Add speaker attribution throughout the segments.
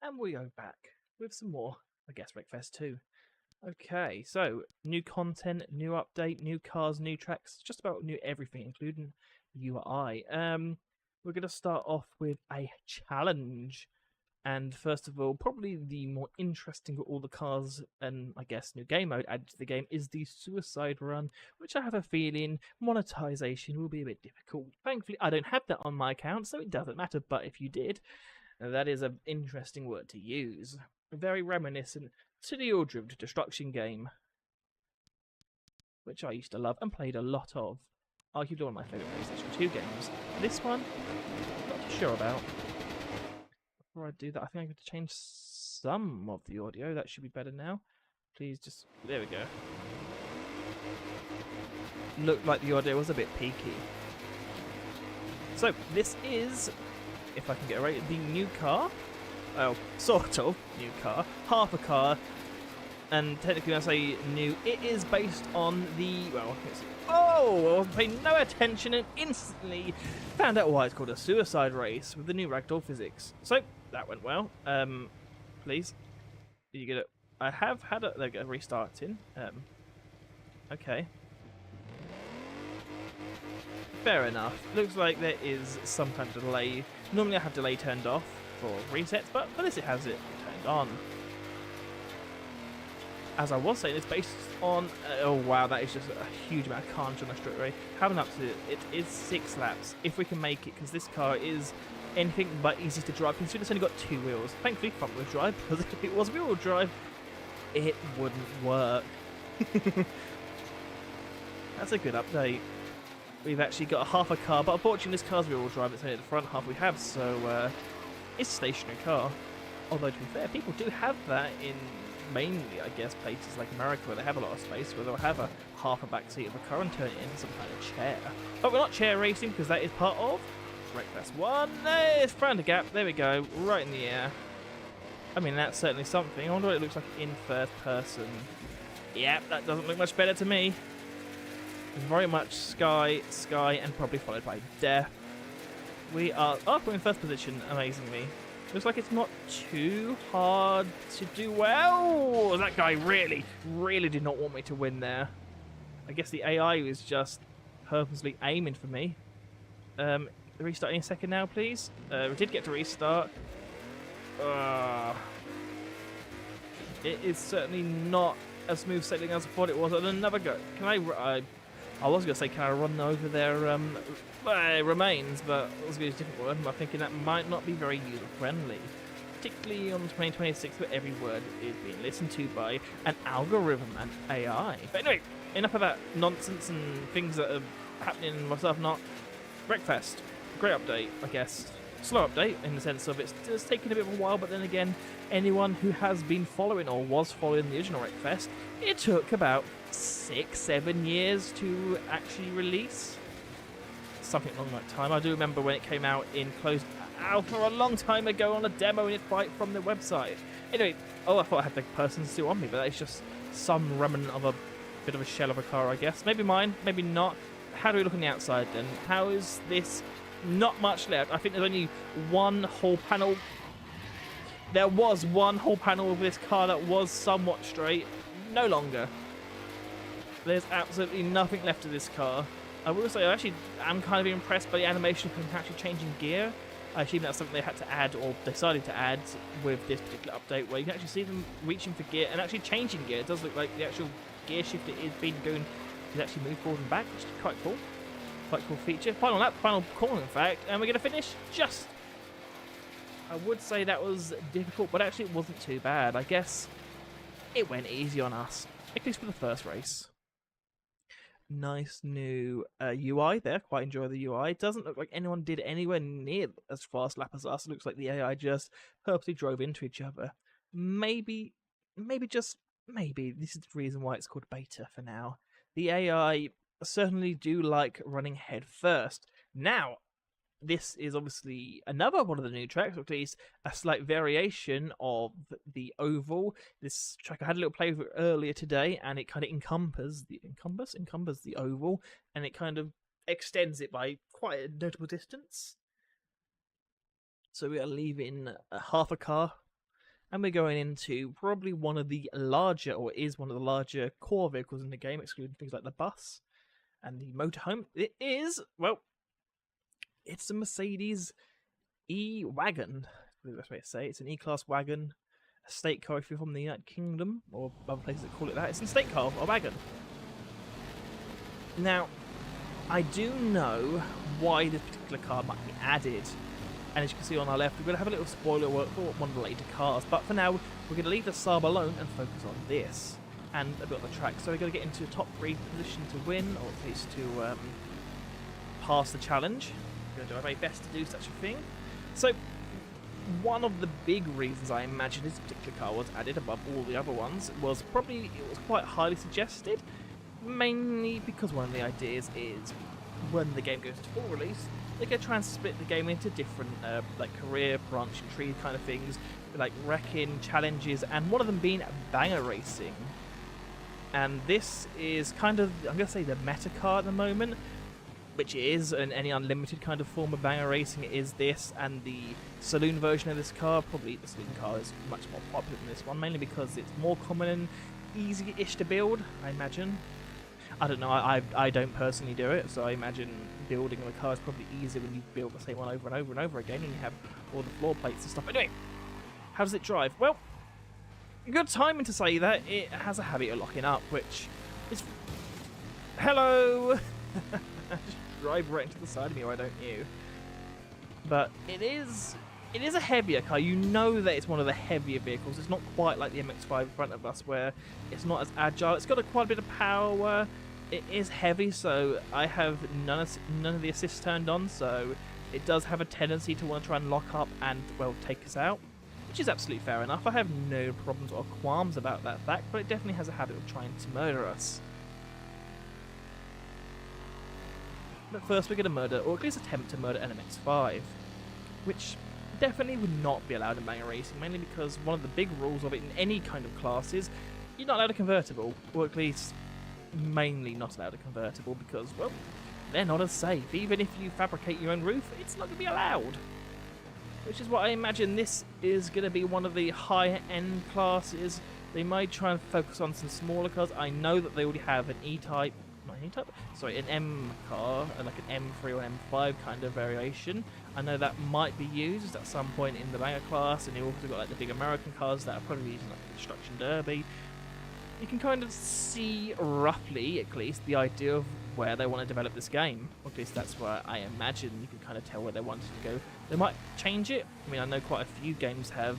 Speaker 1: And we are back with some more, I guess, Wreckfest 2. Okay, so new content, new update, new cars, new tracks, just about new everything, including UI. We're going to start off with a challenge. And first of all, probably the more interesting of all the cars and I guess new game mode added to the game is the suicide run, which I have a feeling monetization will be a bit difficult. Thankfully, I don't have that on my account, so it doesn't matter. But if you did, that is an interesting word to use. Very reminiscent to the All-Driven Destruction game, which I used to love and played a lot of. Arguably one of my favourite PlayStation 2 games. This one, not too sure about. Before I do that, I think I'm going to change some of the audio. That should be better now. Please just... there we go. Looked like the audio was a bit peaky. So, this is, if I can get it right, the new car. Well, sort of new car. Half a car. And technically when I say new, it is based on the... well, it's... oh! I wasn't paying no attention and instantly found out why it's called a suicide race with the new ragdoll physics. So, that went well. Please. You get it. I have had a... there we go, restarting. Okay. Fair enough. Looks like there is some kind of delay. Normally I have delay turned off for resets, but for this it has it turned on. As I was saying, it's based on... oh wow, that is just a huge amount of carnage on the straight away. Having up to it is 6 laps, if we can make it, because this car is anything but easy to drive, considering it's only got 2 wheels. Thankfully, front wheel drive, because if it was wheel drive, it wouldn't work. That's a good update. We've actually got a half a car, but unfortunately this car's wheel drive, it's only at the front half we have, so it's a stationary car. Although to be fair, people do have that in mainly, I guess, places like America where they have a lot of space, where they'll have a half a back seat of a car and turn it into some kind of chair. But we're not chair racing because that is part of Wreckfest 1. There's found a gap, there we go, right in the air. I mean, that's certainly something. I wonder what it looks like in first person. Yep, that doesn't look much better to me. Very much sky, and probably followed by death. We are... oh, we're in first position, amazingly. Looks like it's not too hard to do well. That guy really did not want me to win there. I guess the AI was just purposely aiming for me. Restarting a second now, please. We did get to restart. It is certainly not as smooth sailing as I thought it was. And another go. Can I was going to say, can I run over their remains, but I was going to use a different word. I'm thinking that might not be very user-friendly, particularly on 2026, where every word is being listened to by an algorithm and AI. But anyway, enough of that nonsense and things that are happening and myself not. Wreckfest, great update, I guess. Slow update in the sense of it's taken a bit of a while, but then again, anyone who has been following or was following the original Wreckfest, it took about 6-7 years to actually release. Something along that time. I do remember when it came out in closed alpha a long time ago on a demo in it right from the website. Anyway, oh, I thought I had the person still on me, but that's just some remnant of a bit of a shell of a car, I guess. Maybe mine, maybe not. How do we look on the outside then? How is this? Not much left. I think there's only one whole panel. There was one whole panel of this car that was somewhat straight. No longer. There's absolutely nothing left of this car. I will say I actually am kind of impressed by the animation of them actually changing gear. I assume that's something they had to add or decided to add with this particular update, where you can actually see them reaching for gear and actually changing gear. It does look like the actual gear shift it is being doing is actually move forward and back, which is quite cool. Quite cool feature. Final lap, final call in fact, and we're going to finish just... I would say that was difficult, but actually it wasn't too bad. I guess it went easy on us, at least for the first race. Nice new UI there. Quite enjoy the UI. It doesn't look like anyone did anywhere near as fast lap as us. It looks like the AI just purposely drove into each other. Maybe just maybe this is the reason why it's called beta for now. The AI certainly do like running head first. Now, this is obviously another one of the new tracks, or at least a slight variation of the oval. This track I had a little play with it earlier today, and it kind of encumbers the oval, and it kind of extends it by quite a notable distance. So we are leaving half a car and we're going into probably one of the larger, or is one of the larger core vehicles in the game, excluding things like the bus and the motorhome. It is, well, it's a Mercedes E-Wagon, the best way to say it. It's an E-Class wagon, a state car if you're from the United Kingdom, or other places that call it that. It's a state car, or wagon. Now, I do know why this particular car might be added. And as you can see on our left, we're going to have a little spoiler work for one of the later cars. But for now, we're going to leave the Saab alone and focus on this and a bit on the track. So we're going to get into a top 3 position to win, or at least to pass the challenge. We're going to do our very best to do such a thing. So one of the big reasons I imagine this particular car was added above all the other ones was probably it was quite highly suggested, mainly because one of the ideas is when the game goes to full release, they're going to try and split the game into different like career, branch and tree kind of things, like wrecking, challenges, and one of them being banger racing. And this is kind of, I'm going to say, the meta car at the moment, which is any unlimited kind of form of banger racing. It is this, and the saloon version of this car, probably the saloon car is much more popular than this one, mainly because it's more common and easy-ish to build, I imagine. I don't know, I don't personally do it, so I imagine building a car is probably easier when you build the same one over and over and over again and you have all the floor plates and stuff. Anyway, how does it drive? Well, good timing to say that. It has a habit of locking up, which is... Hello! Just drive right into the side of me, why don't you? But it is a heavier car. You know that it's one of the heavier vehicles. It's not quite like the MX-5 in front of us, where it's not as agile. It's got quite a bit of power. It is heavy, so I have none of the assists turned on, so it does have a tendency to want to try and lock up and, well, take us out, which is absolutely fair enough. I have no problems or qualms about that fact, but it definitely has a habit of trying to murder us. But first we're going to murder, or at least attempt to murder, an MX-5, which definitely would not be allowed in banger racing, mainly because one of the big rules of it in any kind of class is you're not allowed a convertible, or at least mainly not allowed a convertible, because, well, they're not as safe. Even if you fabricate your own roof, it's not going to be allowed. Which is what I imagine this is going to be one of the higher end classes. They might try and focus on some smaller cars. I know that they already have an E-Type, not an E-Type, sorry, an M car, like an M3 or an M5 kind of variation. I know that might be used at some point in the banger class, and you've also got like the big American cars that are probably using like the Destruction Derby. You can kind of see roughly, at least, the idea of where they want to develop this game. Or at least that's where I imagine you can kind of tell where they wanted to go. They might change it. I mean, I know quite a few games have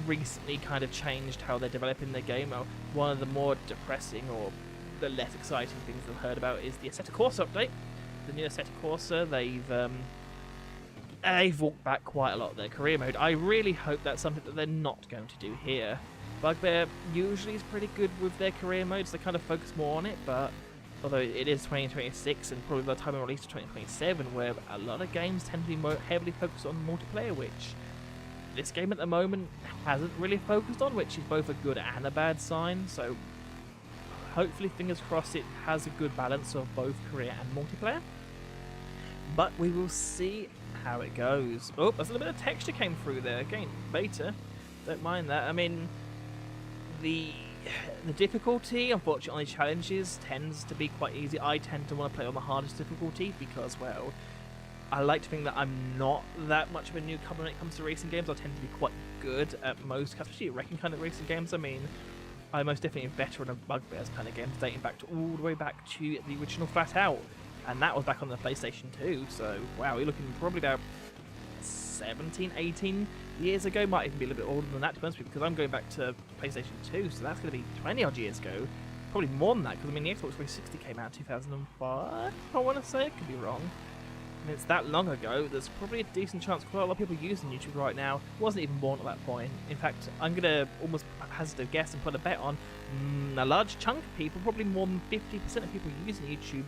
Speaker 1: recently kind of changed how they're developing their game. One of the more depressing or the less exciting things I've heard about is the Assetto Corsa update. The new Assetto Corsa, they've walked back quite a lot of their career mode. I really hope that's something that they're not going to do here. Bugbear usually is pretty good with their career modes. They kind of focus more on it, but although it is 2026 and probably by the time it releases 2027, where a lot of games tend to be more heavily focused on multiplayer, which this game at the moment hasn't really focused on, which is both a good and a bad sign. So hopefully, fingers crossed, it has a good balance of both career and multiplayer. But we will see how it goes. Oh, there's a little bit of texture came through there. Again, beta. Don't mind that. I mean, the difficulty, unfortunately, challenges tends to be quite easy. I tend to want to play on the hardest difficulty because, well, I like to think that I'm not that much of a newcomer when it comes to racing games. I tend to be quite good at most, especially wrecking kind of racing games. I mean, I'm most definitely a veteran of Bugbears kind of games, dating back to all the way back to the original Flat Out, and that was back on the PlayStation 2. So, wow, we're looking probably about 17, 18 years ago, might even be a little bit older than that, to be honest with you, because I'm going back to PlayStation 2, so that's going to be 20 odd years ago, probably more than that, because I mean the Xbox 360 came out in 2005, I want to say. I could be wrong. And it's that long ago, there's probably a decent chance quite a lot of people using YouTube right now wasn't even born at that point. In fact, I'm going to almost hazard a guess and put a bet on a large chunk of people, probably more than 50% of people using YouTube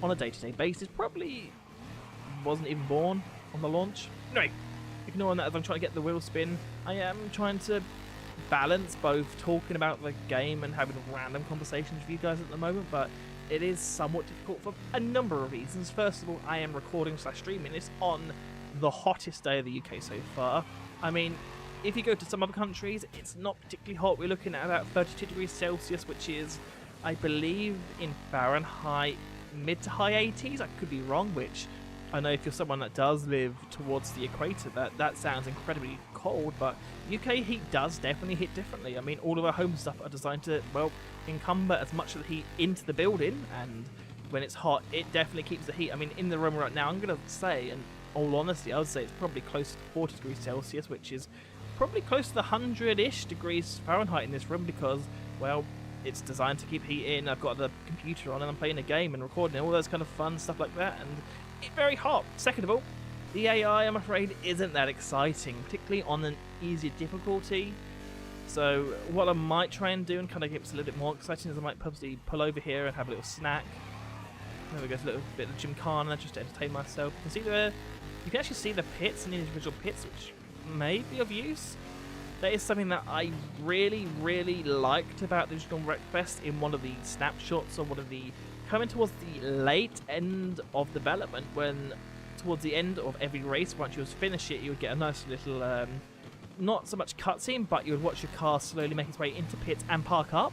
Speaker 1: on a day-to-day basis, probably wasn't even born on the launch. Anyway, ignoring that as I'm trying to get the wheel spin, I am trying to balance both talking about the game and having random conversations with you guys at the moment, but it is somewhat difficult for a number of reasons. First of all, I am recording / streaming this on the hottest day of the UK so far. I mean, if you go to some other countries, it's not particularly hot. We're looking at about 32 degrees Celsius, which is, I believe, in Fahrenheit, mid to high 80s. I could be wrong, which I know if you're someone that does live towards the equator, that sounds incredibly cold, but UK heat does definitely hit differently. I mean, all of our home stuff are designed to, well, encumber as much of the heat into the building, and when it's hot, it definitely keeps the heat. I mean, in the room right now, I'm going to say, and all honesty, I would say it's probably close to 40 degrees Celsius, which is probably close to the 100-ish degrees Fahrenheit in this room because, well, it's designed to keep heat in. I've got the computer on and I'm playing a game and recording all those kind of fun stuff like that, and it's very hot. Second of all, the AI, I'm afraid, isn't that exciting, particularly on an easier difficulty. So what I might try and do and kind of get a little bit more exciting is I might purposely pull over here and have a little snack. There we go, a little bit of gymkhana just to entertain myself. You can actually see the pits and the individual pits, which may be of use. That is something that I really, really liked about the original Wreckfest in one of the snapshots, or one of the coming towards the late end of development, when towards the end of every race, once you finish it, you would get a nice little, not so much cutscene, but you would watch your car slowly make its way into pits and park up,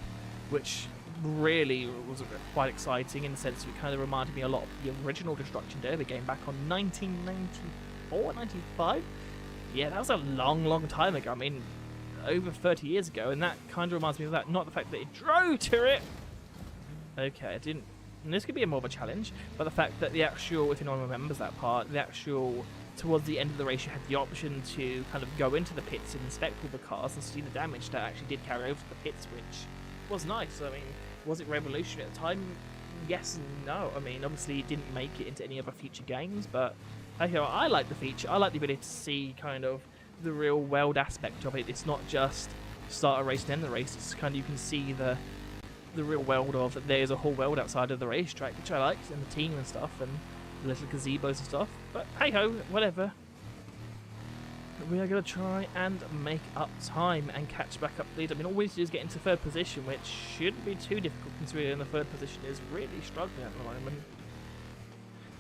Speaker 1: which really was quite exciting in the sense that it kind of reminded me a lot of the original Destruction Derby game back on 1994, 95. Yeah, that was a long, long time ago. I mean, over 30 years ago, and that kind of reminds me of that. Not the fact that it drove to it. Okay, I didn't. And this could be more of a challenge, but the fact that the actual, if anyone remembers that part, the actual, towards the end of the race, you had the option to kind of go into the pits and inspect all the cars and see the damage that actually did carry over to the pits, which was nice. I mean, was it revolutionary at the time? Yes and no. I mean, obviously it didn't make it into any other future games, but I like the feature. I like the ability to see kind of the real world aspect of it. It's not just start a race and end the race. It's kind of, you can see the real world of that there's a whole world outside of the racetrack, which I liked, and the team and stuff, and the little gazebos and stuff. But hey ho, whatever. We are going to try and make up time and catch back up the lead. I mean, all we need to do is get into third position, which shouldn't be too difficult considering the third position is really struggling at the moment.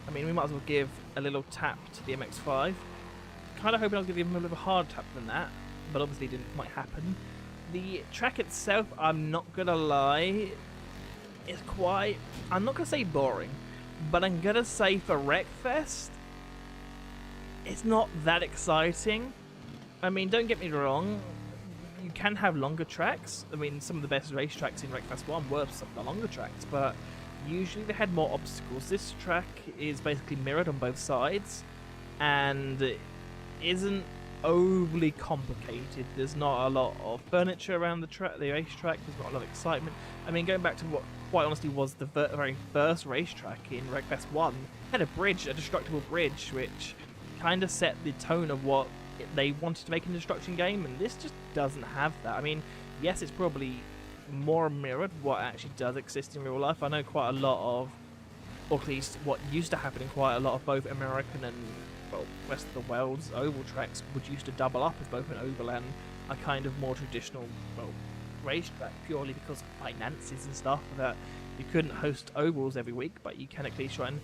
Speaker 1: I mean, we might as well give a little tap to the MX-5. Kind of hoping I was going to give him a little hard tap than that, but obviously didn't quite happen. The track itself, I'm not going to lie, is quite, I'm not going to say boring, but I'm going to say for Wreckfest, it's not that exciting. I mean, don't get me wrong, you can have longer tracks. I mean, some of the best racetracks in Wreckfest 1 were some of the longer tracks, but usually they had more obstacles. This track is basically mirrored on both sides and isn't overly complicated. There's not a lot of furniture around the racetrack. There's not a lot of excitement. I mean, going back to what quite honestly was the very first racetrack in Wreckfest 1, had a bridge, a destructible bridge, which kind of set the tone of what they wanted to make in the Destruction game, and this just doesn't have that. I mean, yes, it's probably more mirrored what actually does exist in real life. I know quite a lot of, or at least what used to happen in quite a lot of both American and, well, rest of the world's oval tracks would used to double up as both an oval and a kind of more traditional, well, racetrack, purely because of finances and stuff, that you couldn't host ovals every week, but you can at least try and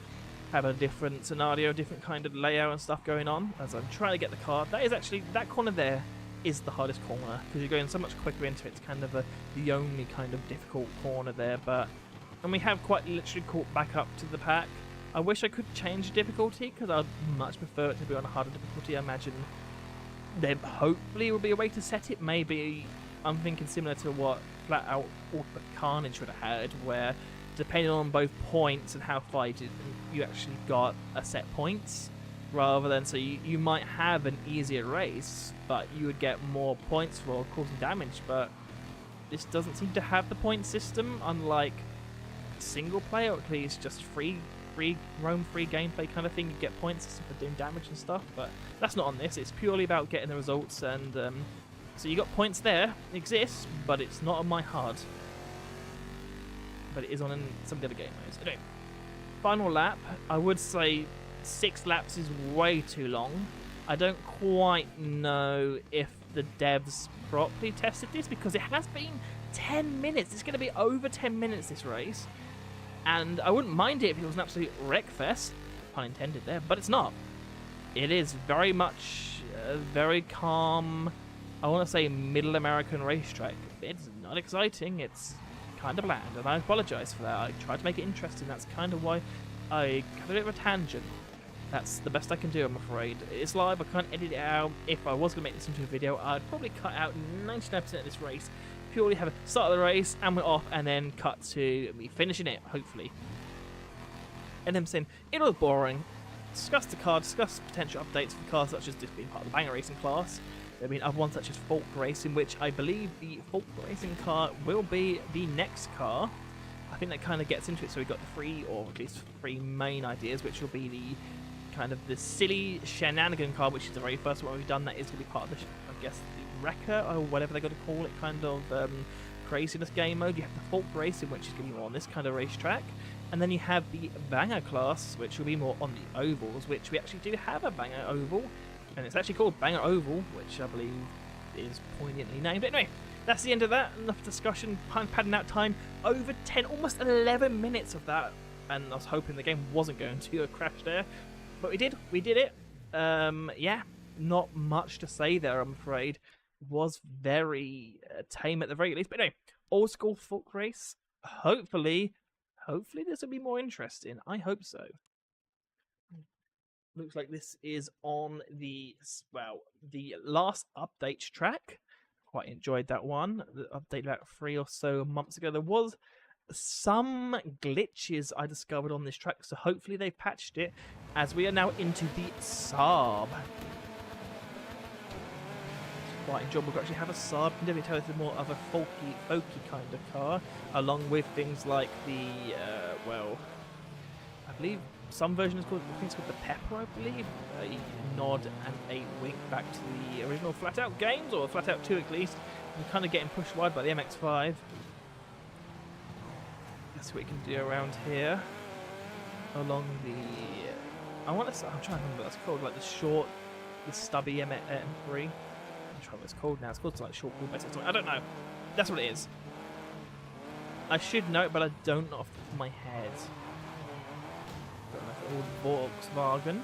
Speaker 1: have a different scenario, different kind of layout and stuff going on. As I'm trying to get the car, that is actually, that corner there is the hardest corner, because you're going so much quicker into it. It's kind of the only kind of difficult corner there, and we have quite literally caught back up to the pack. I wish I could change the difficulty, because I'd much prefer it to be on a harder difficulty. I imagine there hopefully will be a way to set it. Maybe I'm thinking similar to what Flat Out Ultimate Carnage would have had, where depending on both points and how far you actually got a set points, rather than, so you might have an easier race, but you would get more points for causing damage. But this doesn't seem to have the point system, unlike single player, or at least just free gameplay kind of thing. You get points for doing damage and stuff, but that's not on this. It's purely about getting the results, and so you got points there, it exists, but it's not on my HUD. But it is on some of the other game modes. Anyway, final lap. I would say 6 laps is way too long. I don't quite know if the devs properly tested this, because it has been 10 minutes. It's going to be over 10 minutes, this race. And I wouldn't mind it if it was an absolute Wreckfest, pun intended there, but it's not. It is very much very calm, I want to say middle American racetrack. It's not exciting. It's kind of bland, and I apologise for that. I tried to make it interesting. That's kind of why I cut a bit of a tangent. That's the best I can do, I'm afraid. It's live, I can't edit it out. If I was going to make this into a video, I'd probably cut out 99% of this race, purely have a start of the race, and we're off, and then cut to me finishing it, hopefully. And then saying, it was boring. Discuss the car, discuss potential updates for cars such as this being part of the banger racing class. There have been other ones such as Folk Racing, which I believe the Folk Racing car will be the next car. I think that kind of gets into it, so we've got the three, or at least three main ideas, which will be the kind of the silly shenanigan car, which is the very first one we've done. That is going to be part of the, I guess, the wrecker, or whatever they're going to call it, kind of craziness game mode. You have the Folk Racing, which is going to be more on this kind of racetrack. And then you have the Banger class, which will be more on the ovals, which we actually do have a Banger oval. And it's actually called Banger Oval, which I believe is poignantly named. But anyway, that's the end of that. Enough discussion, padding out time. Over 10, almost 11 minutes of that. And I was hoping the game wasn't going to crash there. But we did it. Yeah, not much to say there, I'm afraid. Was very tame at the very least. But anyway, old school folk race. Hopefully this will be more interesting. I hope so. Looks like this is on the, well, the last update track. Quite enjoyed that one. The update about 3 or so months ago. There was some glitches I discovered on this track, so hopefully they've patched it, as we are now into the Saab. It's quite enjoyable to actually have a Saab. You can definitely tell it's more of a folky kind of car, along with things like the, well, I believe some version is called, I think it's called the Pepper, I believe. A nod and a wink back to the original Flat Out games, or Flat Out 2 at least. We're kind of getting pushed wide by the MX-5. Let's see what we can do around here. Along the, I'm trying to remember what that's called, like the short, the stubby M3. I'm trying to remember what it's called now. It's called like short wheelbase or something. I don't know. That's what it is. I should know it, but I don't know off the top of my head. Old Volkswagen.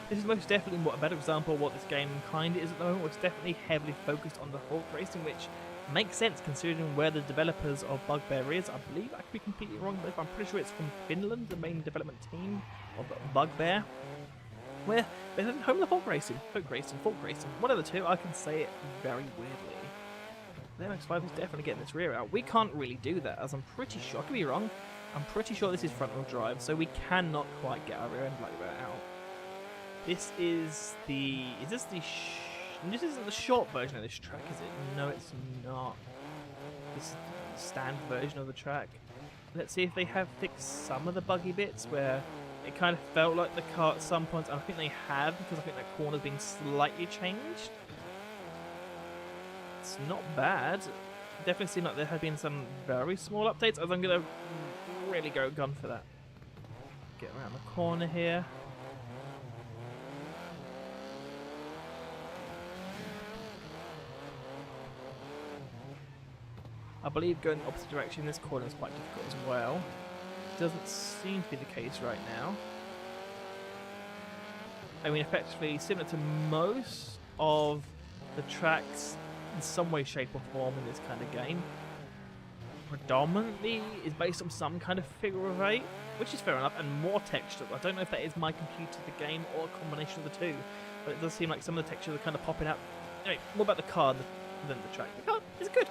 Speaker 1: This is most definitely a better example of what this game kind of is at the moment. It's definitely heavily focused on the Hulk racing, which makes sense considering where the developers of Bugbear is. I believe I could be completely wrong, but I'm pretty sure it's from Finland, the main development team of Bugbear. Where they're home of the Hulk racing, Folk racing, one of the two. I can say it very weirdly. The MX-5 is definitely getting its rear out. We can't really do that, as I'm pretty sure, I could be wrong, I'm pretty sure this is front wheel drive, so we cannot quite get our rear end like that out. This is the, this isn't the short version of this track, is it? No, it's not. This is the standard version of the track. Let's see if they have fixed some of the buggy bits where it kind of felt like the car at some points, and I think they have, because I think that corner's been slightly changed. It's not bad. Definitely seemed like there had been some very small updates, as I'm going to really go gun for that. Get around the corner here. I believe going the opposite direction in this corner is quite difficult as well. Doesn't seem to be the case right now. I mean, effectively similar to most of the tracks in some way, shape or form in this kind of game. Predominantly is based on some kind of figure of 8, which is fair enough, and more texture. I don't know if that is my computer, the game, or a combination of the two, but it does seem like some of the textures are kind of popping out. Anyway, more about the car than the track. The car is good.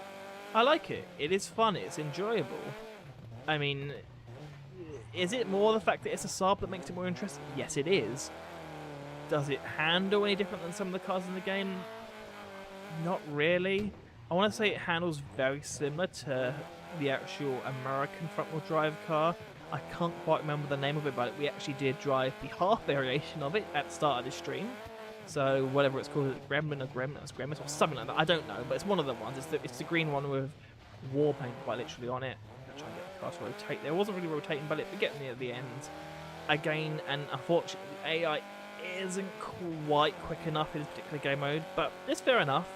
Speaker 1: I like it. It is fun. It's enjoyable. I mean, is it more the fact that it's a Saab that makes it more interesting? Yes, it is. Does it handle any different than some of the cars in the game? Not really. I want to say it handles very similar to the actual American front-wheel drive car. I can't quite remember the name of it, but we actually did drive the half variation of it at the start of this stream. So whatever it's called, Gremlin or something like that. I don't know, but it's one of the ones. It's the green one with war paint quite literally on it. I'm trying to get the car to rotate there. It wasn't really rotating, but we're getting near the end. Again, and unfortunately, the AI isn't quite quick enough in this particular game mode, but it's fair enough.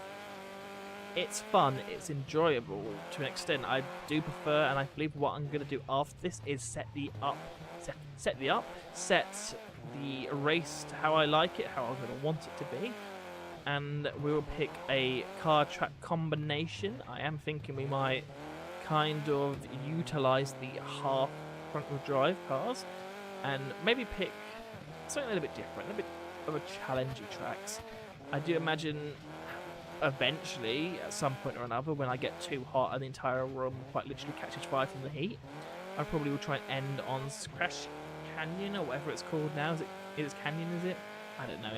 Speaker 1: It's fun, it's enjoyable to an extent. I do prefer, and I believe what I'm going to do after this is set the race to how I like it, how I'm going to want it to be. and we will pick a car track combination. I am thinking we might kind of utilize the half front-wheel drive cars and maybe pick something a little bit different, a bit of a challenging tracks. I do imagine eventually, at some point or another, when I get too hot and the entire room quite literally catches fire from the heat, I probably will try and end on Crash Canyon or whatever it's called now. Is it Canyon, is it? I don't know.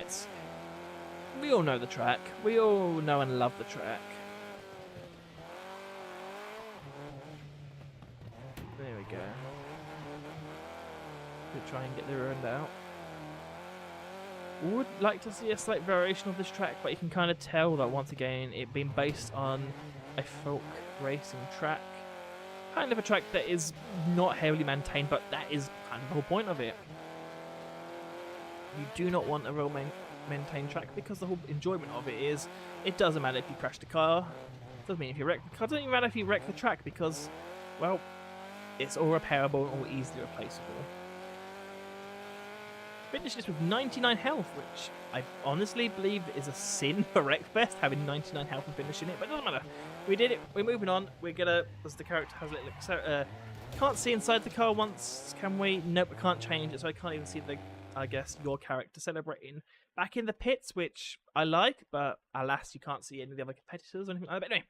Speaker 1: We all know the track. We all know and love the track. There we go. We'll try and get the round out. Would like to see a slight variation of this track, but you can kind of tell that once again it being based on a folk racing track, kind of a track that is not heavily maintained, but that is kind of the whole point of it. You do not want a real maintained track because the whole enjoyment of it is it doesn't matter if you crash the car, doesn't mean if you wreck the car, doesn't even matter if you wreck the track because, well, it's all repairable and all easily replaceable. Finished this with 99 health, which I honestly believe is a sin for Wreckfest, having 99 health and finishing it, but it doesn't matter. We did it, we're moving on, we're gonna, as the character has a little, can't see inside the car once, can we? Nope, I can't change it, so I can't even see the, I guess, your character celebrating back in the pits, which I like, but alas, you can't see any of the other competitors or anything like that. But anyway,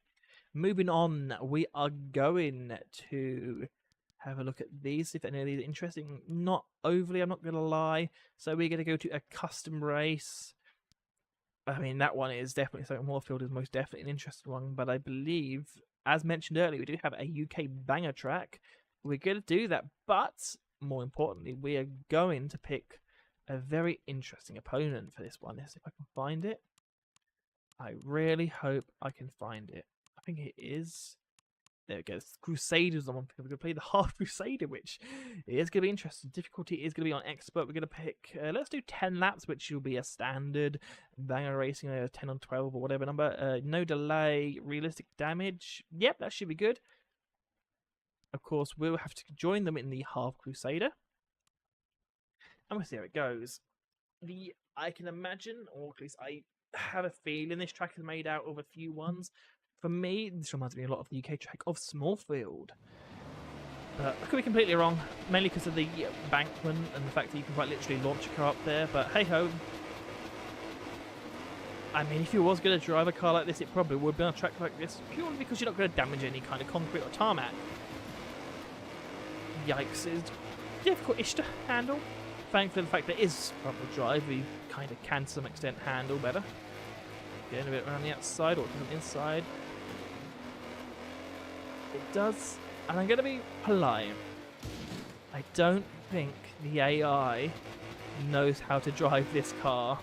Speaker 1: moving on, we are going to have a look at these, see if any of these are interesting. Not overly, I'm not going to lie. So we're going to go to a custom race. I mean, that one is definitely something. Moorfield is most definitely an interesting one, but I believe, as mentioned earlier, we do have a UK banger track. We're going to do that, but more importantly, we are going to pick a very interesting opponent for this one. Let's see if I can find it. I really hope I can find it. I think it is. There we go. Crusader's the one thing. We're going to play the Half Crusader, which is going to be interesting. Difficulty is going to be on expert. We're going to pick, let's do 10 laps, which will be a standard banger racing, 10 on 12 or whatever number. No delay, realistic damage. Yep, that should be good. Of course, we'll have to join them in the Half Crusader. And we'll see how it goes. I can imagine, or at least I have a feeling this track is made out of a few ones. For me, this reminds me a lot of the UK track of Smallfield. But I could be completely wrong, mainly because of the bankman and the fact that you can quite literally launch a car up there, but hey-ho. I mean, if you was going to drive a car like this, it probably would be on a track like this, purely because you're not going to damage any kind of concrete or tarmac. Yikes, it's difficult-ish to handle. Thankfully, the fact that it is front-wheel drive, we kind of can to some extent handle better. Getting a bit around the outside or from the inside. It does, and I'm going to be polite. I don't think the AI knows how to drive this car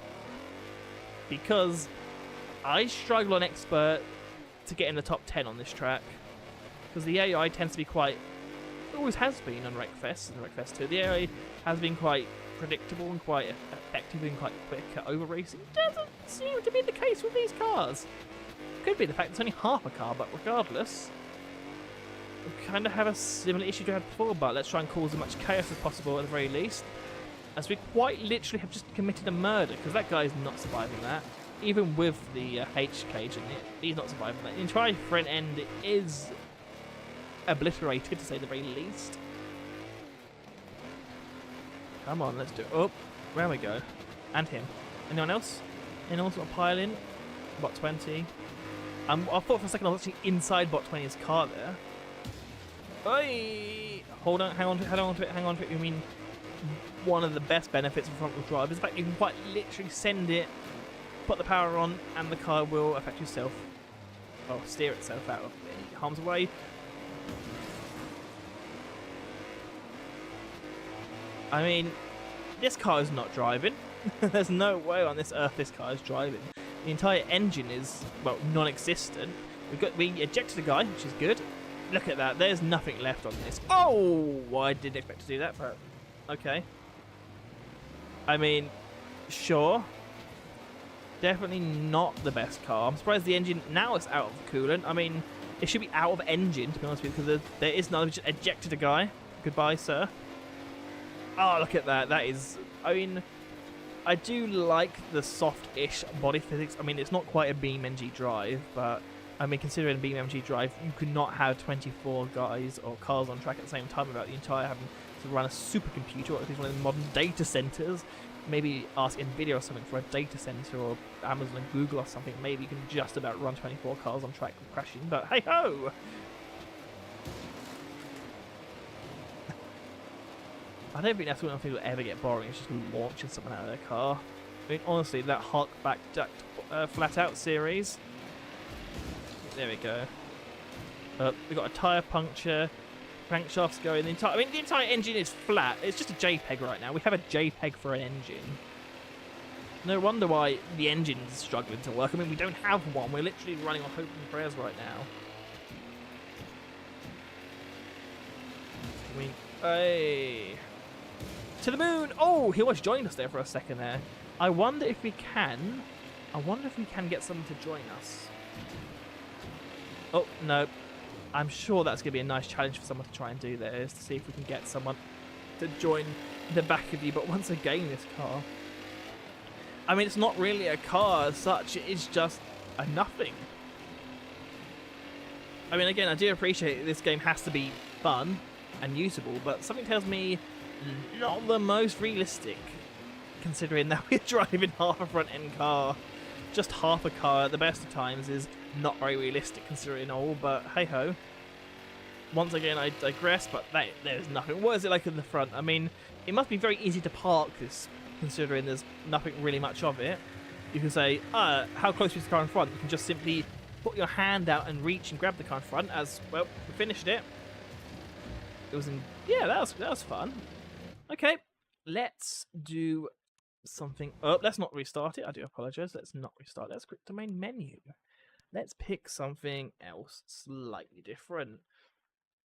Speaker 1: because I struggle on expert to get in the top 10 on this track because the AI tends to be quite, always has been on Wreckfest and Wreckfest 2. The AI has been quite predictable and quite effective and quite quick at over racing. Doesn't seem to be the case with these cars. Could be the fact it's only half a car, but regardless, we kind of have a similar issue to had before, but let's try and cause as much chaos as possible at the very least, as we quite literally have just committed a murder, because that guy is not surviving that. Even with the H cage in it, he's not surviving that. The entire front end is obliterated, to say the very least. Come on, let's do it. Oh, there we go. And him. Anyone else? Anyone else want to pile in? Bot 20. I thought for a second I was actually inside Bot 20's car there. Oi! Hold on, hang on to it, hang on to it. You mean one of the best benefits of front-wheel drive is the fact you can quite literally send it, put the power on, and the car will affect yourself. Well, steer itself out of harm's way. I mean, this car is not driving. There's no way on this earth this car is driving. The entire engine is, well, non-existent. We ejected a guy, which is good. Look at that. There's nothing left on this. Oh, well, I didn't expect to do that, but okay. I mean, sure. Definitely not the best car. I'm surprised the engine now is out of coolant. I mean, it should be out of engine, to be honest with you, because there is none. We just ejected a guy. Goodbye, sir. Oh, look at that. That is, I mean, I do like the soft-ish body physics. I mean, it's not quite a BeamNG drive, but I mean, considering a BeamNG drive, you could not have 24 guys or cars on track at the same time without the entire having to run a supercomputer, or at least one of the modern data centers. Maybe ask Nvidia or something for a data center, or Amazon and Google or something. Maybe you can just about run 24 cars on track with crashing. But hey ho! I don't think that's what people ever get boring. It's just launching someone out of their car. I mean, honestly, that Hark Back Duct Flat Out series. There we go. We've got a tyre puncture. Crankshafts going. The entire engine is flat. It's just a JPEG right now. We have a JPEG for an engine. No wonder why the engine's struggling to work. I mean, we don't have one. We're literally running on hope and prayers right now. I mean, hey. To the moon! Oh, he almost joined us there for a second there. I wonder if we can get someone to join us. Oh, no. I'm sure that's going to be a nice challenge for someone to try and do there, is to see if we can get someone to join the back of you. But once again, this car... I mean, it's not really a car as such. It's just a nothing. I mean, again, I do appreciate this game has to be fun and usable, but something tells me not the most realistic, considering that we're driving half a front-end car. Just half a car at the best of times is not very realistic considering all, but hey-ho. Once again, I digress, but there's nothing. What is it like in the front? I mean, it must be very easy to park this, considering there's nothing really much of it. You can say, how close is the car in front? You can just simply put your hand out and reach and grab the car in front as, well, we finished it. It was in... Yeah, that was fun. Okay, let's do something... Oh, let's not restart it. I do apologise. Let's not restart. Let's click the main menu. Let's pick something else slightly different.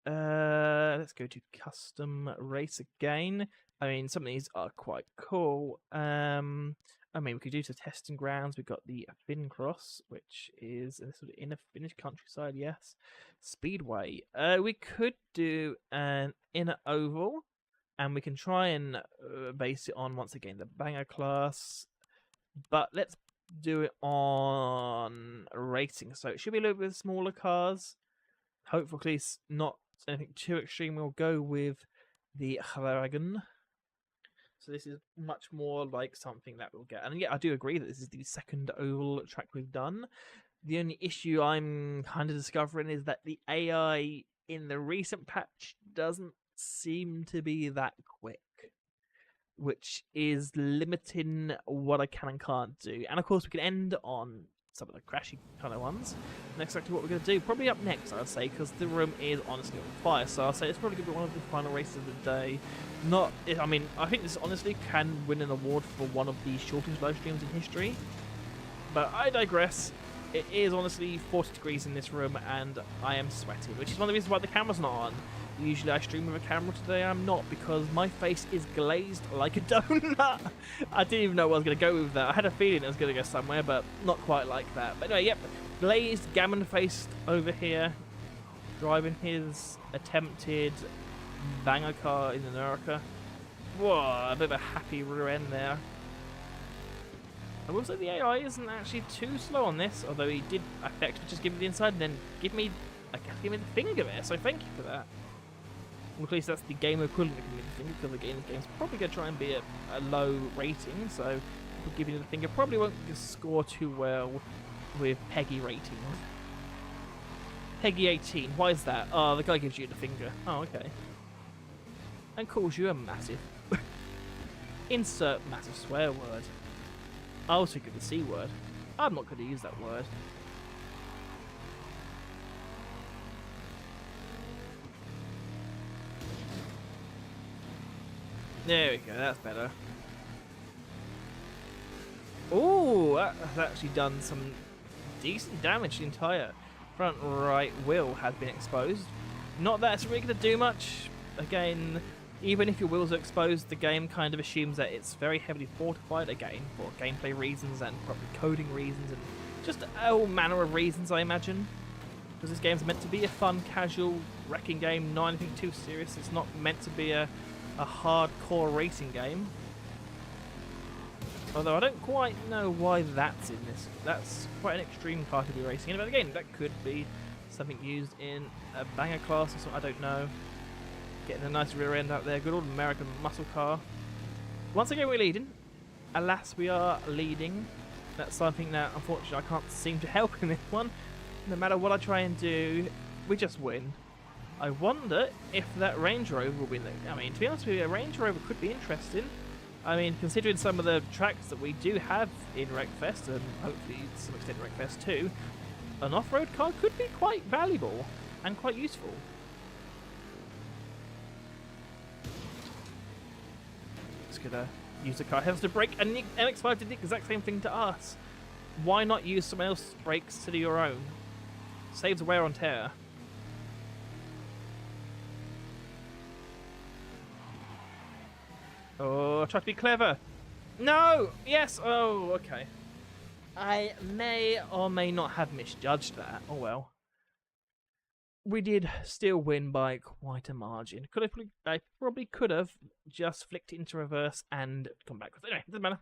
Speaker 1: Let's go to custom race again. I mean, some of these are quite cool. I mean, we could do the testing grounds. We've got the Finn Cross, which is in a Finnish countryside, yes. Speedway. We could do an inner oval. And we can try and base it on, once again, the banger class. But let's do it on racing. So it should be a little bit smaller cars. Hopefully not anything too extreme. We'll go with the Dragon. So this is much more like something that we'll get. And yeah, I do agree that this is the second oval track we've done. The only issue I'm kind of discovering is that the AI in the recent patch doesn't seem to be that quick, which is limiting what I can and can't do. And of course we can end on some of the crashy kind of ones. And that's exactly what we're going to do. Probably up next, I'd say, because the room is honestly on fire. So I'll say it's probably going to be one of the final races of the day. I mean, I think this honestly can win an award for one of the shortest live streams in history. But I digress. It is honestly 40 degrees in this room and I am sweating, which is one of the reasons why the camera's not on. Usually I stream with a camera, today I'm not, because my face is glazed like a donut. I didn't even know where I was going to go with that. I had a feeling it was going to go somewhere, but not quite like that. But anyway, yep, glazed, gammon-faced over here, driving his attempted banger car in America. Whoa, a bit of a happy rear end there. I will say the AI isn't actually too slow on this, although he did effectively just give me the inside and then give me the finger there, so thank you for that. Well, at least that's the game equivalent of giving me the finger, because the game's probably going to try and be a low rating, so if we give you the finger, probably won't score too well with Peggy ratings. Peggy 18, why is that? Oh, the guy gives you the finger. Oh, okay. And calls you a massive... Insert massive swear word. I also give the C word. I'm not going to use that word. There we go, that's better. Oh, that's actually done some decent damage. The entire front right wheel has been exposed. Not that it's really going to do much. Again, even if your wheels are exposed, the game kind of assumes that it's very heavily fortified, again, for gameplay reasons and probably coding reasons and just all manner of reasons, I imagine. Because this game's meant to be a fun, casual wrecking game, not anything too serious. It's not meant to be a hardcore racing game. Although I don't quite know why that's in this. That's quite an extreme car to be racing in. But again, that could be something used in a banger class or something. I don't know. Getting a nice rear end out there. Good old American muscle car. Once again, we're leading. Alas, we are leading. That's something that, unfortunately, I can't seem to help in this one. No matter what I try and do, we just win. I wonder if that Range Rover will win. I mean, to be honest with you, a Range Rover could be interesting. I mean, considering some of the tracks that we do have in Wreckfest, and hopefully to some extent Wreckfest too, an off-road car could be quite valuable and quite useful. Just gonna use the car heavens to brake, and MX-5 did the exact same thing to us. Why not use someone else's brakes to do your own? Saves wear on tear. Oh, try to be clever. No! Yes! Oh, okay. I may or may not have misjudged that. Oh well. We did still win by quite a margin. I probably could have just flicked it into reverse and come back with it. Anyway, doesn't matter.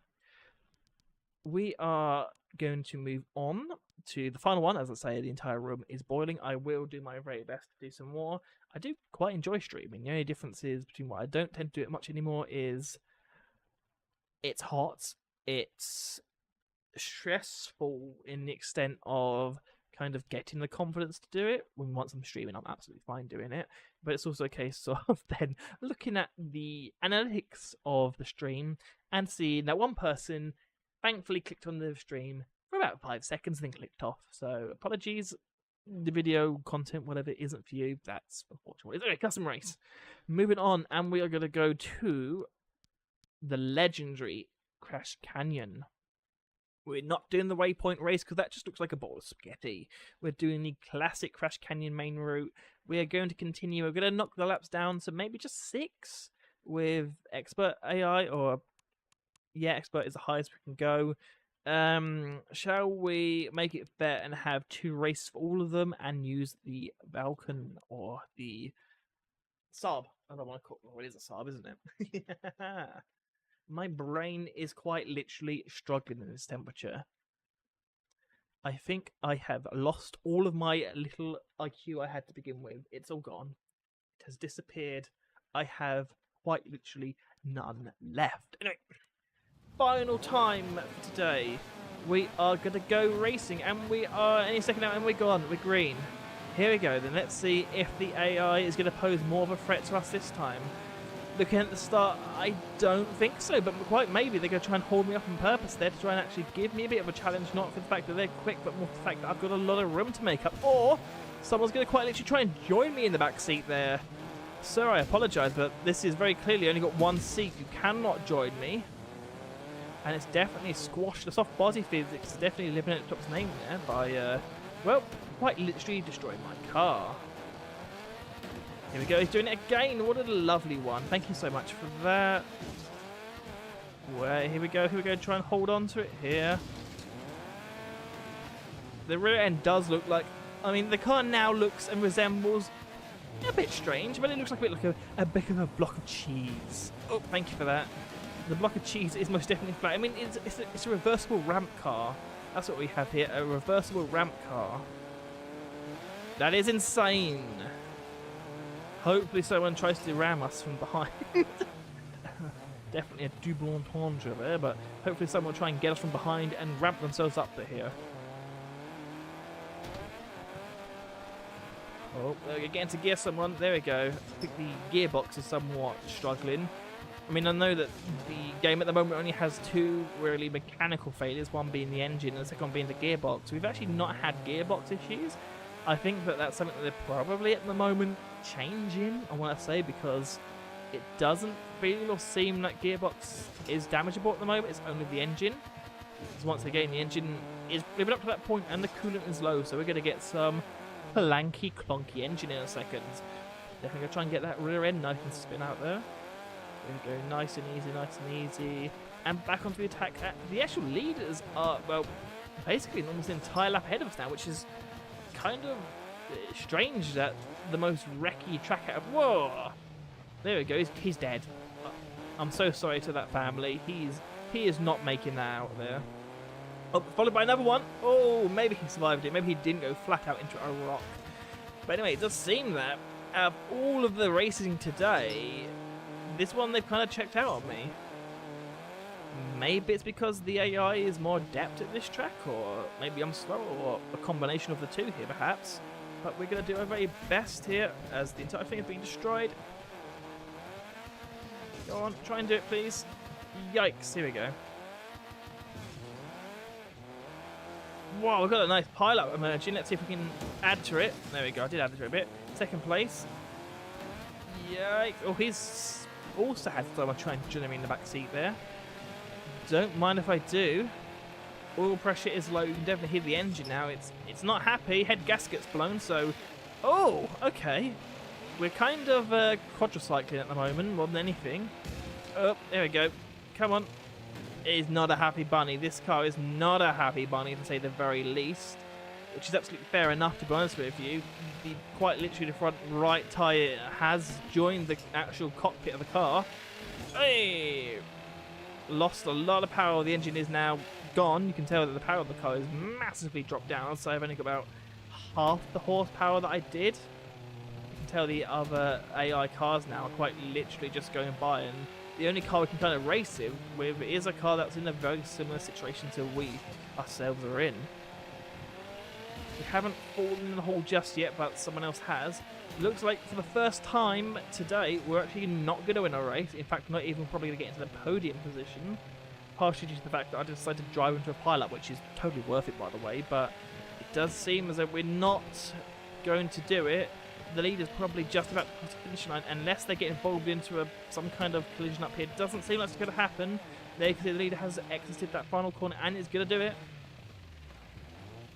Speaker 1: We are going to move on to the final one. As I say, the entire room is boiling. I will do my very best to do some more. I do quite enjoy streaming. The only difference is between what I don't tend to do it much anymore is it's hot. It's stressful in the extent of kind of getting the confidence to do it. When once I'm streaming, I'm absolutely fine doing it. But it's also a case of then looking at the analytics of the stream and seeing that one person thankfully clicked on the stream for about 5 seconds and then clicked off. So apologies, the video content, whatever, isn't for you. That's unfortunate. Anyway, custom race. Moving on, and we are going to go to the legendary Crash Canyon. We're not doing the waypoint race because that just looks like a bowl of spaghetti. We're doing the classic Crash Canyon main route. We are going to continue. We're going to knock the laps down to maybe just 6 with expert AI, or yeah, expert is the highest we can go. Shall we make it fair and have 2 races for all of them and use the Vulcan or the Saab? I don't want to call it. Well, it is a Saab, isn't it? Yeah. My brain is quite literally struggling in this temperature. I think I have lost all of my little IQ I had to begin with. It's all gone. It has disappeared. I have quite literally none left. Anyway, final time for today. We are going to go racing, and we are any second now, and we're gone. We're green. Here we go. Then let's see if the AI is going to pose more of a threat to us this time. Looking at the start, I don't think so, but quite maybe they're going to try and hold me up on purpose there to try and actually give me a bit of a challenge, not for the fact that they're quick, but more for the fact that I've got a lot of room to make up. Or someone's going to quite literally try and join me in the back seat there. Sir, I apologise, but this is very clearly only got one seat. You cannot join me. And it's definitely squashed. The soft body physics is definitely living at the top's name there by, well, quite literally destroying my car. Here we go, he's doing it again. What a lovely one. Thank you so much for that. Wait, here we go, try and hold on to it here. The rear end does look like, I mean, the car now looks and resembles a bit strange, but it looks like a bit of a block of cheese. Oh, thank you for that. The block of cheese is most definitely flat. I mean, it's a reversible ramp car. That's what we have here, a reversible ramp car. That is insane. Hopefully someone tries to ram us from behind. Definitely a double entendre there, but hopefully someone will try and get us from behind and ramp themselves up to here. Oh, they're getting to gear someone. There we go. I think the gearbox is somewhat struggling. I mean, I know that the game at the moment only has 2 really mechanical failures, one being the engine and the second one being the gearbox. We've actually not had gearbox issues. I think that that's something that they're probably at the moment changing, I want to say, because it doesn't feel or seem like gearbox is damageable at the moment. It's only the engine. So once again, the engine is living up to that point and the coolant is low, so we're going to get some planky, clonky engine in a second. Definitely going to try and get that rear end nice and spin out there. There we go, nice and easy. And back onto the attack. The actual leaders are, well, basically almost an entire lap ahead of us now, which is kind of strange that the most wrecky track out of... Whoa! There we go, he's dead. I'm so sorry to that family. He's He is not making that out there. Oh, followed by another one. Oh, maybe he survived it. Maybe he didn't go flat out into a rock. But anyway, it does seem that out of all of the racing today, this one they've kind of checked out on me. Maybe it's because the AI is more adept at this track, or maybe I'm slow, or a combination of the two here, perhaps. But we're going to do our very best here as the entire thing is being destroyed. Go on, try and do it, please. Yikes, here we go. Wow, we've got a nice pile-up emerging. Let's see if we can add to it. There we go, I did add to it a bit. Second place. Yikes. Oh, he's also had someone trying to join him in the back seat there. Don't mind if I do. Oil pressure is low. You can definitely hear the engine now. It's not happy. Head gasket's blown, so... Oh, okay. We're kind of quadricycling at the moment, more than anything. Oh, there we go. Come on. It is not a happy bunny. This car is not a happy bunny, to say the very least. Which is absolutely fair enough, to be honest with you. Quite literally, the front right tyre has joined the actual cockpit of the car. Hey! Lost a lot of power. The engine is now gone. You can tell that the power of the car is massively dropped down. So I've only got about half the horsepower that I did. You can tell the other AI cars now are quite literally just going by, and the only car we can kind of race it with is a car that's in a very similar situation to we ourselves are in. We haven't fallen in the hole just yet, but someone else has. Looks like for the first time today, we're actually not going to win a race. In fact, not even probably going to get into the podium position. Partially due to the fact that I decided to drive into a pile-up, which is totally worth it, by the way. But it does seem as though we're not going to do it. The leader's probably just about to cross the finish line, unless they get involved into some kind of collision up here. Doesn't seem like it's going to happen. There you can see the leader has exited that final corner and is going to do it.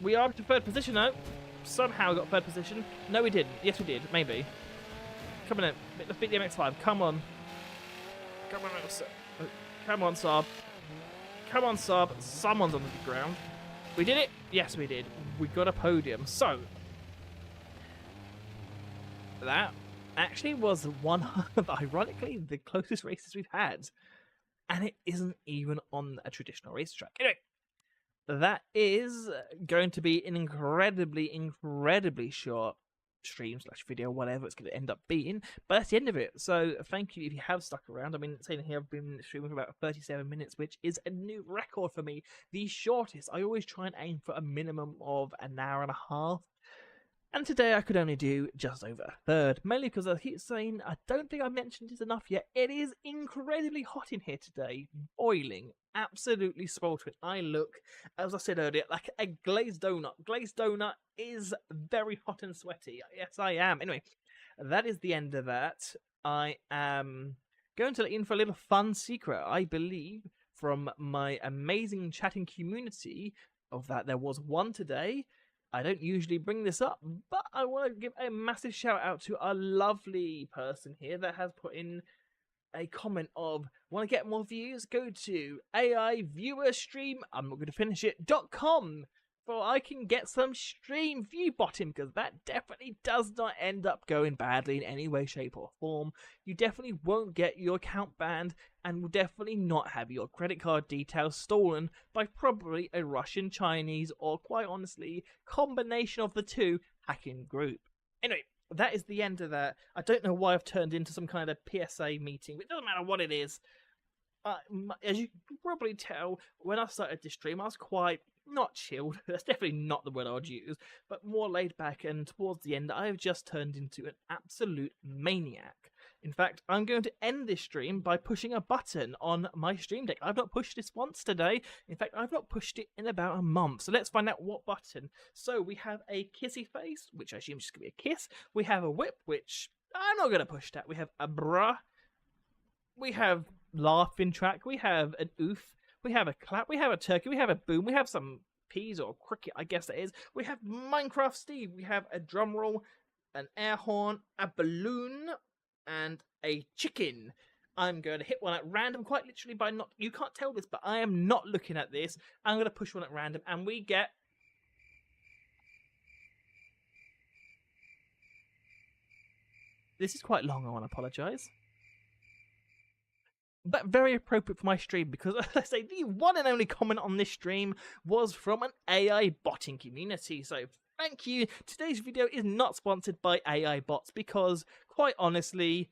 Speaker 1: We are to third position though. Somehow got third position. No, we didn't. Yes, we did. Maybe. Come on in. Let's beat the MX-5. Come on. Come on, come on, Saab. Come on, Saab. Someone's on the ground. We did it. Yes, we did. We got a podium. So that actually was one of, ironically, the closest races we've had, and it isn't even on a traditional racetrack. Anyway. That is going to be an incredibly short stream / video, whatever it's going to end up being. But that's the end of it. So thank you if you have stuck around. I mean, saying here I've been streaming for about 37 minutes, which is a new record for me. The shortest. I always try and aim for a minimum of an hour and a half. And today I could only do just over a third, mainly because I keep saying, I don't think I mentioned it enough yet, it is incredibly hot in here today, boiling, absolutely sweltering. I look, as I said earlier, like a glazed donut. Glazed donut is very hot and sweaty. Yes, I am. Anyway, that is the end of that. I am going to let you in for a little fun secret, I believe, from my amazing chatting community, of that there was one today. I don't usually bring this up, but I want to give a massive shout out to a lovely person here that has put in a comment of, want to get more views? Go to AI viewer stream, I'm not going to finish it, .com, for I can get some stream view bottom, because that definitely does not end up going badly in any way, shape or form. You definitely won't get your account banned, and will definitely not have your credit card details stolen by probably a Russian, Chinese, or quite honestly, combination of the two hacking group. Anyway, that is the end of that. I don't know why I've turned into some kind of PSA meeting, but it doesn't matter what it is. As you can probably tell, when I started this stream, I was quite, not chilled, that's definitely not the word I would use, but more laid back, and towards the end, I have just turned into an absolute maniac. In fact, I'm going to end this stream by pushing a button on my stream deck. I've not pushed this once today. In fact, I've not pushed it in about a month. So let's find out what button. So we have a kissy face, which I assume is just going to be a kiss. We have a whip, which I'm not going to push that. We have a bruh. We have laughing track. We have an oof. We have a clap. We have a turkey. We have a boom. We have some peas or cricket, I guess that is. We have Minecraft Steve. We have a drum roll, an air horn, a balloon, and a chicken. I'm going to hit one at random, quite literally by not, you can't tell this, but I am not looking at this. I'm going to push one at random, and we get this is quite long, I want to apologise. but very appropriate for my stream because, as I say, the one and only comment on this stream was from an AI botting community. So thank you. Today's video is not sponsored by AI bots because, quite honestly,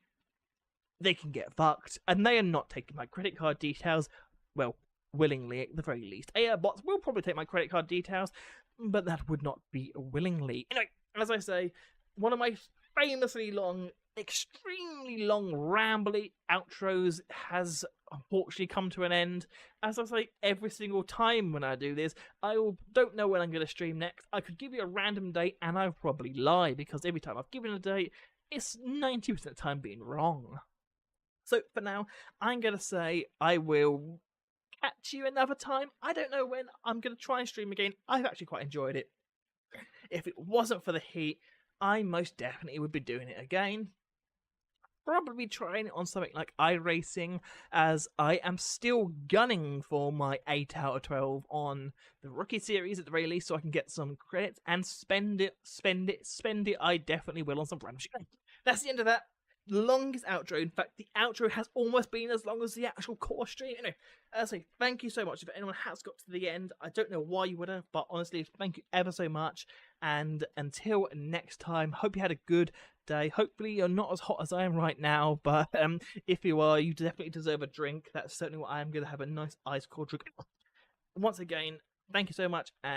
Speaker 1: they can get fucked, and they are not taking my credit card details, well, willingly at the very least. AI bots will probably take my credit card details, but that would not be willingly. Anyway, as I say, one of my famously long, extremely long, rambly outros has unfortunately come to an end. As I say, every single time when I do this, don't know when I'm going to stream next. I could give you a random date, and I'll probably lie, because every time I've given a date, it's 90% of the time being wrong. So for now, I'm going to say I will catch you another time. I don't know when. I'm going to try and stream again. I've actually quite enjoyed it. If it wasn't for the heat, I most definitely would be doing it again. Probably trying it on something like iRacing, as I am still gunning for my 8 out of 12 on the Rookie Series at the very least, so I can get some credits and spend it. I definitely will on some random shit. That's the end of that. Longest outro. In fact, the outro has almost been as long as the actual core stream. Anyway, as I say, thank you so much. If anyone has got to the end, I don't know why you would have, but honestly, thank you ever so much. And until next time, hope you had a good day. Hopefully, you're not as hot as I am right now, but if you are, you definitely deserve a drink. That's certainly what I am going to have, a nice ice cold drink. Once again, thank you so much. And